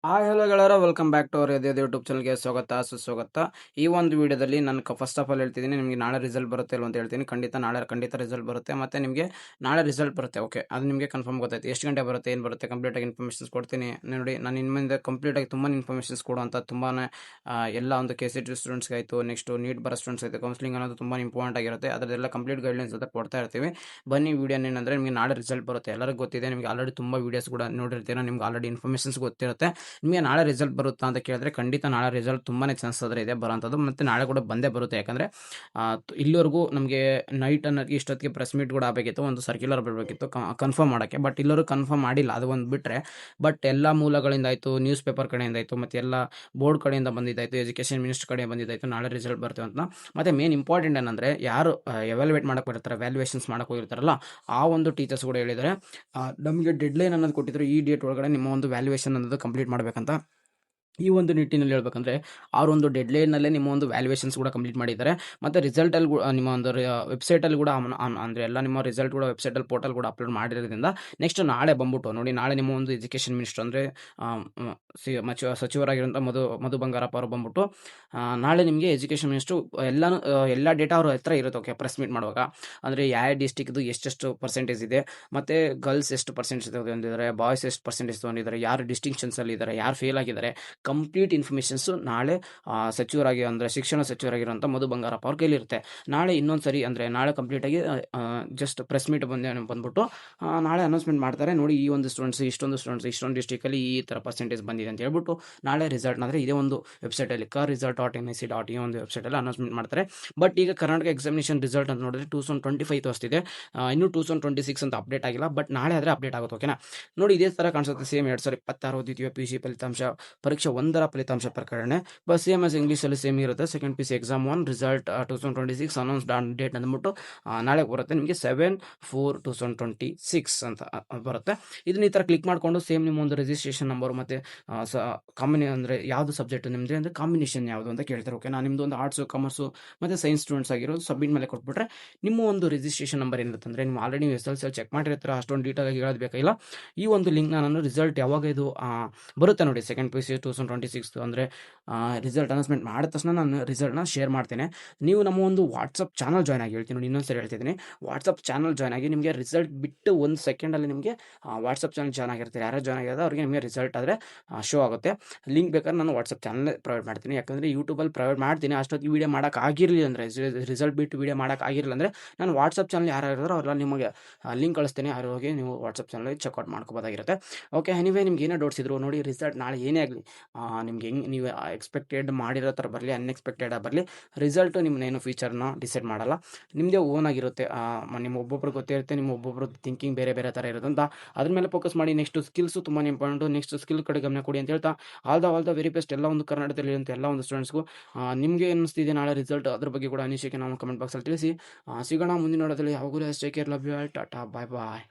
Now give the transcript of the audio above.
Hi hello ಗೆಳೆಯರ, welcome back to our YouTube ಚಾನಲ್ಗೆ ಸ್ವಾಗತ ಸುಸ್ವಾಗತ. ಈ ಒಂದು ವಿಡಿಯೋದಲ್ಲಿ ನಾನು ಫಸ್ಟ್ ಆಫ್ ಆಲ್ ಹೇಳ್ತಿದ್ದೀನಿ, ನಿಮಗೆ ನಾಳೆ ರಿಸಲ್ಟ್ ಬರುತ್ತೆ ಇಲ್ಲ ಅಂತ ಹೇಳ್ತೀನಿ. ಖಂಡಿತ ರಿಸಲ್ಟ್ ಬರುತ್ತೆ. ಮತ್ತು ನಿಮಗೆ ನಾಳೆ ರಿಸಲ್ಟ್ ಬರುತ್ತೆ. ಓಕೆ, ಅದು ನಿಮಗೆ ಕನ್ಫರ್ಮ್ ಗೊತ್ತಾಯ್ತು. ಎಷ್ಟು ಗಂಟೆ ಬರುತ್ತೆ, ಏನು ಬರುತ್ತೆ, ಕಂಪ್ಲೀಟಾಗಿ ಇನ್ಫಾರ್ಮೇಷನ್ಸ್ ಕೊಡ್ತೀನಿ. ನೋಡಿ, ನಾನು ಇನ್ಮೇಲೆ ಕಂಪ್ಲೀಟಾಗಿ ತುಂಬಾ ಇನ್ಫಾರ್ಮೇಷನ್ಸ್ ಕೊಡುವಂಥ ತುಂಬಾ ಎಲ್ಲ ಒಂದು KCET ಸ್ಟೂಡೆಂಟ್ಸ್ಗೆ ಆಯಿತು, ನೆಕ್ಸ್ಟು ನೀಟ್ ಬರೋ ಸ್ಟೂಡೆಂಟ್ಸ್ ಆಯಿತು, ಕೌನ್ಸಿಲಿಂಗ್ ಅನ್ನೋದು ತುಂಬ ಇಂಪಾರ್ಟೆಂಟ್ ಆಗಿರುತ್ತೆ. ಅದರದೆಲ್ಲ ಕಂಪ್ಲೀಟ್ ಗೈಡ್ಲೈನ್ಸ್ ಅಂತ ಕೊಡ್ತಾ ಇರ್ತೀವಿ. ಬನ್ನಿ, ವಿಡಿಯೋ ಏನಂದರೆ ನಿಮಗೆ ನಾಳೆ ರಿಸಲ್ಟ್ ಬರುತ್ತೆ. ಎಲ್ಲರಿಗೂ ಗೊತ್ತಿದೆ, ನಿಮಗೆ ಆಲ್ರೆಡಿ ತುಂಬ ವೀಡಿಯೋಸ್ ಕೂಡ ನೋಡಿರ್ತೀರ, ನಿಮ್ಗೆ ಆಲ್ರೆಡಿ ಇನ್ಫಾರ್ಮೇಷನ್ಸ್ ಗೊತ್ತಿರುತ್ತೆ. ನಿಮಗೆ ನಾಳೆ ರಿಸಲ್ಟ್ ಬರುತ್ತಾ ಅಂತ ಕೇಳಿದ್ರೆ ಖಂಡಿತ ನಾಳೆ ರಿಸಲ್ಟ್ ತುಂಬಾ ಚಾನ್ಸ್ ಇದೆ ಬರೋಂಥದ್ದು. ಮತ್ತು ನಾಳೆ ಕೂಡ ಬಂದೇ ಬರುತ್ತೆ. ಯಾಕಂದರೆ ಇಲ್ಲಿವರೆಗೂ ನಮಗೆ ನೈಟ್ ಅನ್ನೋದಕ್ಕೆ ಇಷ್ಟೊತ್ತಿಗೆ ಪ್ರೆಸ್ ಮೀಟ್ ಕೂಡ ಆಗಬೇಕಿತ್ತು, ಒಂದು ಸರ್ಕ್ಯುಲರ್ ಬರಬೇಕಿತ್ತು ಕನ್ಫರ್ಮ್ ಮಾಡೋಕ್ಕೆ. ಬಟ್ ಇಲ್ಲರೂ ಕನ್ಫರ್ಮ್ ಮಾಡಿಲ್ಲ, ಅದು ಒಂದು ಬಿಟ್ಟರೆ. ಬಟ್ ಎಲ್ಲ ಮೂಲಗಳಿಂದ ಆಯಿತು, ನ್ಯೂಸ್ ಪೇಪರ್ ಕಡೆಯಿಂದ ಆಯಿತು, ಮತ್ತು ಎಲ್ಲ ಬೋರ್ಡ್ ಕಡೆಯಿಂದ ಬಂದಿದ್ದಾಯಿತು, ಎಜುಕೇಷನ್ ಮಿನಿಸ್ಟರ್ ಕಡೆ ಬಂದಿದ್ದಾಯಿತು, ನಾಳೆ ರಿಸಲ್ಟ್ ಬರ್ತೇವೆ ಅಂತ. ಮತ್ತು ಮೇನ್ ಇಂಪಾರ್ಟೆಂಟ್ ಏನಂದರೆ, ಯಾರು ಎವ್ಯಾಲ್ಯೂಯೇಟ್ ಮಾಡೋಕ್ಕೆ ಬರ್ತಾರೆ, ವ್ಯಾಲ್ಯೂಯೇಷನ್ಸ್ ಮಾಡೋಕೆ ಹೋಗಿರ್ತಾರಲ್ಲ, ಆ ಒಂದು ಟೀಚರ್ಸ್ ಕೂಡ ಹೇಳಿದ್ದಾರೆ ನಮಗೆ ಡೆಡ್ಲೈನ್ ಅನ್ನೋದು ಕೊಟ್ಟಿದ್ರು, ಈ ಡೇಟ್ ಒಳಗಡೆ ನಿಮ್ಮ ಒಂದು ವ್ಯಾಲ್ಯೂಯೇಷನ್ ಅನ್ನೋದು ಕಂಪ್ಲೀಟ್ ಮಾಡಬೇಕಂತ. ಈ ಒಂದು ನಿಟ್ಟಿನಲ್ಲಿ ಹೇಳ್ಬೇಕಂದ್ರೆ ಅವರೊಂದು ಡೆಡ್ಲೈನಲ್ಲೇ ನಿಮ್ಮ ಒಂದು ವ್ಯಾಲ್ಯೂಯೇಷನ್ಸ್ ಕೂಡ ಕಂಪ್ಲೀಟ್ ಮಾಡಿದ್ದಾರೆ. ಮತ್ತು ರಿಸಲ್ಟಲ್ಲಿ ನಿಮ್ಮ ಒಂದು ವೆಬ್ಸೈಟಲ್ಲಿ ಕೂಡ ಅಂದರೆ ಎಲ್ಲ ನಿಮ್ಮ ರಿಸಲ್ಟ್ ಕೂಡ ವೆಬ್ಸೈಟಲ್ಲಿ ಪೋರ್ಟಲ್ ಕೂಡ ಅಪ್ಲೋಡ್ ಮಾಡಿರೋದ್ರಿಂದ ನೆಕ್ಸ್ಟ್ ನಾಳೆ ಬಂದ್ಬಿಟ್ಟು ನೋಡಿ, ನಾಳೆ ನಿಮ್ಮ ಒಂದು ಎಜುಕೇಷನ್ ಮಿನಿಸ್ಟರ್ ಅಂದರೆ ಸಚಿವರಾಗಿರೋಂಥ ಮಧು ಬಂಗಾರಪ್ಪ ಅವರು ಬಂದ್ಬಿಟ್ಟು ನಾಳೆ ನಿಮಗೆ ಎಜುಕೇಷನ್ ಮಿನಿಸ್ಟ್ರು ಎಲ್ಲ ಡೇಟಾ ಅವ್ರ ಹತ್ರ ಇರುತ್ತೆ. ಓಕೆ, ಪ್ರೆಸ್ ಮೀಟ್ ಮಾಡುವಾಗ ಅಂದರೆ ಯಾವ ಡಿಸ್ಟಿಕ್ದು ಎಷ್ಟೆಷ್ಟು ಪರ್ಸೆಂಟೇಜ್ ಇದೆ, ಮತ್ತು ಗರ್ಲ್ಸ್ ಎಷ್ಟು ಪರ್ಸೆಂಟೇಜ್ ತೊಗೊಂಡಿದ್ದಾರೆ, ಬಾಯ್ಸ್ ಎಷ್ಟು ಪರ್ಸೆಂಟೇಜ್ ತೊಗೊಂಡಿದ್ದಾರೆ, ಯಾರು ಡಿಸ್ಟಿಂಕ್ಷನ್ಸಲ್ಲಿ ಇದ್ದಾರೆ, ಯಾರು ಫೇಲ್ ಆಗಿದ್ದಾರೆ, ಕಂಪ್ಲೀಟ್ ಇನ್ಫಾರ್ಮೇಷನ್ಸು ನಾಳೆ ಸಚಿವರಾಗಿ ಅಂದರೆ ಶಿಕ್ಷಣ ಸಚಿವರಾಗಿರುವಂಥ ಮಧು ಬಂಗಾರಪ್ಪ ಅವ್ರ ಕೈಲಿರುತ್ತೆ. ನಾಳೆ ಇನ್ನೊಂದು ಸರಿ ಅಂದರೆ ನಾಳೆ ಕಂಪ್ಲೀಟಾಗಿ ಜಸ್ಟ್ ಪ್ರೆಸ್ ಮೀಟ್ ಬಂದ್ಬಿಟ್ಟು ನಾಳೆ ಅನೌನ್ಸ್ಮೆಂಟ್ ಮಾಡ್ತಾರೆ. ನೋಡಿ, ಈ ಒಂದು ಸ್ಟೂಡೆಂಟ್ಸ್ ಇಷ್ಟೊಂದು ಡಿಸ್ಟಿಕಲ್ಲಿ ಈ ಥರ ಪರ್ಸೆಂಟೇಜ್ ಬಂದಿದೆ ಅಂತ ಹೇಳ್ಬಿಟ್ಟು ನಾಳೆ ರಿಸಲ್ಟ್ ಅಂದರೆ ಇದೇ ಒಂದು ವೆಬ್ಸೈಟಲ್ಲಿ rizalt.nic.in ಈ ಒಂದು ವೆಬ್ಸೈಟಲ್ಲಿ ಅನೌನ್ಸ್ಮೆಂಟ್ ಮಾಡ್ತಾರೆ. ಬಟ್ ಈಗ ಕರ್ನಾಟಕ ಎಕ್ಸಾಮಿನೇಷನ್ ರಿಸಲ್ಟ್ ಅಂತ ನೋಡಿದ್ರೆ 2025 ತೋರಿಸ್ತಿದೆ, ಇನ್ನೂ 2026 ಅಂತ ಅಪ್ಡೇಟ್ ಆಗಿಲ್ಲ. ಬಟ್ ನಾಳೆ ಆದರೆ ಅಪ್ಡೇಟ್ ಆಗುತ್ತೆ. ಓಕೆನಾ? ನೋಡಿ, ಇದೇ ಥರ ಕಾಣಿಸುತ್ತೆ ಸೇಮ್ 2026 ದ್ವಿತೀಯ PUC ಫಲಿತಾಂಶ ಪರೀಕ್ಷೆ 1ರ ಫಲಿತಾಂಶ ಪ್ರಕಟಣೆ. ಬಸ್ ಸೇಮ್ ಆಸ್ ಇಂಗ್ಲೀಷಲ್ಲಿ ಸೇಮ್ ಇರುತ್ತೆ. Second PUC exam 1 result 2026 announced on date ಅಂದ್ಬಿಟ್ಟು ನಾಳೆ ಬರುತ್ತೆ. ನಿಮಗೆ 7/4/2026 ಅಂತ ಬರುತ್ತೆ. ಇದನ್ನ ಈ ಥರ ಕ್ಲಿಕ್ ಮಾಡಿಕೊಂಡು ಸೇಮ್ ನಿಮ್ಮ ಒಂದು ರಿಜಿಸ್ಟ್ರೇಷನ್ ನಂಬರ್ ಮತ್ತು ಅಂದರೆ ಯಾವುದು ಸಬ್ಜೆಕ್ಟ್ ನಿಮ್ಮದು ಅಂದರೆ ಕಾಂಬಿನೇಷನ್ ಯಾವುದು ಅಂತ ಕೇಳ್ತಾರೆ. ಓಕೆ, ನಾನು ನಿಮ್ಮದು ಒಂದು ಆರ್ಟ್ಸು, ಕಾಮರ್ಸು ಮತ್ತು ಸೈನ್ಸ್ ಸ್ಟೂಡೆಂಟ್ಸ್ ಆಗಿರೋದು ಸಬ್ಮಿಟ್ ಮೇಲೆ ಕೊಟ್ಬಿಟ್ರೆ ನಿಮ್ಮ ಒಂದು ರಿಜಿಸ್ಟ್ರೇಷನ್ ನಂಬರ್ ಏನಿರುತ್ತೆ ಅಂದರೆ ನೀವು ಆಲ್ರೆಡಿ SSLC ಚೆಕ್ ಮಾಡಿರ್ತೀರ, ಅಷ್ಟೊಂದು ಡೀಟೇಲಾಗಿ ಹೇಳೋದು ಬೇಕಾಗಿಲ್ಲ. ಈ ಒಂದು ಲಿಂಕ್ನ ನಾನು ರಿಸಲ್ಟ್ ಯಾವಾಗ ಇದು ಬರುತ್ತೆ ನೋಡಿ, ಸೆಕೆಂಡ್ PUC 2026 ಅಂದರೆ ರಿಸಲ್ಟ್ ಅನೌನ್ಸ್ಮೆಂಟ್ ಮಾಡಿದ ತಕ್ಷಣ ನಾನು ರಿಸಲ್ಟ್ನ ಶೇರ್ ಮಾಡ್ತೇನೆ. ನೀವು ನಮ್ಮ ಒಂದು ವಾಟ್ಸಪ್ ಚಾನಲ್ ಜಾಯ್ನ್ ಆಗಿ, ಹೇಳ್ತೀನಿ ನೋಡಿ, ಇನ್ನೊಂದ್ಸರಿ ಹೇಳ್ತಿದ್ದೀನಿ, ವಾಟ್ಸಪ್ ಚಾನಲ್ ಜಾಯ್ನ್ ಆಗಿ ನಿಮಗೆ ರಿಸಲ್ಟ್ ಬಿಟ್ಟು 1 ಸೆಕೆಂಡಲ್ಲಿ ನಿಮಗೆ ವಾಟ್ಸಪ್ ಚಾನಲ್ ಜಾಯ್ನ್ ಆಗಿರ್ತಾರೆ. ಯಾರು ಜಾಯ್ನ್ ಆಗಿರೋದು ಅವ್ರಿಗೆ ನಿಮಗೆ ರಿಸಲ್ಟ್ ಆದರೆ ಶೋ ಆಗುತ್ತೆ. ಲಿಂಕ್ ಬೇಕಾದ್ರೆ ನಾನು ವಾಟ್ಸಪ್ ಚಾನಲ್ ಪ್ರೊವೈಡ್ ಮಾಡ್ತೀನಿ. ಯಾಕಂದರೆ ಯೂಟ್ಯೂಬಲ್ಲಿ ಪ್ರೊವೈಡ್ ಮಾಡ್ತೀನಿ, ಅಷ್ಟೊತ್ತಿಗೆ ವೀಡಿಯೋ ಮಾಡೋಕ್ಕಾಗಿರಲಿಲ್ಲ ಅಂದರೆ, ರಿಸಲ್ಟ್ ಬಿಟ್ಟು ವೀಡಿಯೋ ಮಾಡೋಕ್ಕಾಗಿರಲಿಲ್ಲ ಅಂದರೆ ನಾನು ವಾಟ್ಸಪ್ ಚಾನಲ್ ಯಾರು ಇರೋರು ಅವರೆಲ್ಲ ನಿಮಗೆ ಲಿಂಕ್ ಕಳಿಸ್ತೀನಿ, ಯಾರು ಹೋಗಿ ನೀವು ವಾಟ್ಸಪ್ ಚಾನಲ್ ಚೆಕ್ಔಟ್ ಮಾಡ್ಕೋಬೋದಾಗಿರುತ್ತೆ. ಓಕೆ, ಎನಿವೇ ನಿಮ್ಗೆ ಏನೇ ಡೌಟ್ಸ್ ಇದ್ರು ನೋಡಿ, ರಿಸಲ್ಟ್ ನಾಳೆ ಏನೇ ಆಗಲಿ ನಿಮ್ಗೆ ಹೆಂಗೆ ನೀವು ಎಕ್ಸ್ಪೆಕ್ಟೆಡ್ ಮಾಡಿರೋ ಥರ ಬರಲಿ, ಅನ್ಎಕ್ಸ್ಪೆಕ್ಟೆಡ್ ಬರಲಿ, ರಿಸಲ್ಟು ನಿಮ್ಮನ್ನೇನು ಫ್ಯೂಚರ್ನ ಡಿಸೈಡ್ ಮಾಡಲ್ಲ, ನಿಮ್ಮದೇ ಓನ್ ಆಗಿರುತ್ತೆ. ನಿಮ್ಮ ಒಬ್ಬೊಬ್ರು ಗೊತ್ತೇ ಇರುತ್ತೆ, ನಿಮ್ಮ ಒಬ್ಬೊಬ್ರು ಥಿಂಕಿಂಗ್ ಬೇರೆ ಬೇರೆ ಥರ ಇರುತ್ತೆ ಅಂತ ಅದ್ರ ಮೇಲೆ ಫೋಕಸ್ ಮಾಡಿ. ನೆಕ್ಸ್ಟ್ ಸ್ಕಿಲ್ಸು ತುಂಬಾ ಇಂಪಾರ್ಟೆಂಟು, ನೆಕ್ಸ್ಟ್ ಸ್ಕಿಲ್ ಕಡೆ ಗಮನ ಕೊಡಿ ಅಂತ ಹೇಳ್ತಾ ಆಲ್ ದ ವೆರಿ ಬೆಸ್ಟ್ ಎಲ್ಲ ಒಂದು ಕರ್ನಾಟಕದಲ್ಲಿ ಇರುವಂಥ ಎಲ್ಲ ಒಂದು ಸ್ಟೂಡೆಂಟ್ಸ್ಗೂ. ನಿಮಗೆ ಅನ್ನಿಸ್ತಿದೆ ನಾಳೆ ರಿಸಲ್ಟ್, ಅದ್ರ ಬಗ್ಗೆ ಕೂಡ ಅನಿಸಿಕೆ ನಾವು ಕಮೆಂಟ್ ಬಾಕ್ಸಲ್ಲಿ ತಿಳಿಸಿ. ಸಿಗೋಣ ಮುಂದಿನ ನೋಡೋದಲ್ಲಿ. ಯಾವಾಗಲೂ ಅಷ್ಟೇ care, love you all, tata, bye bye.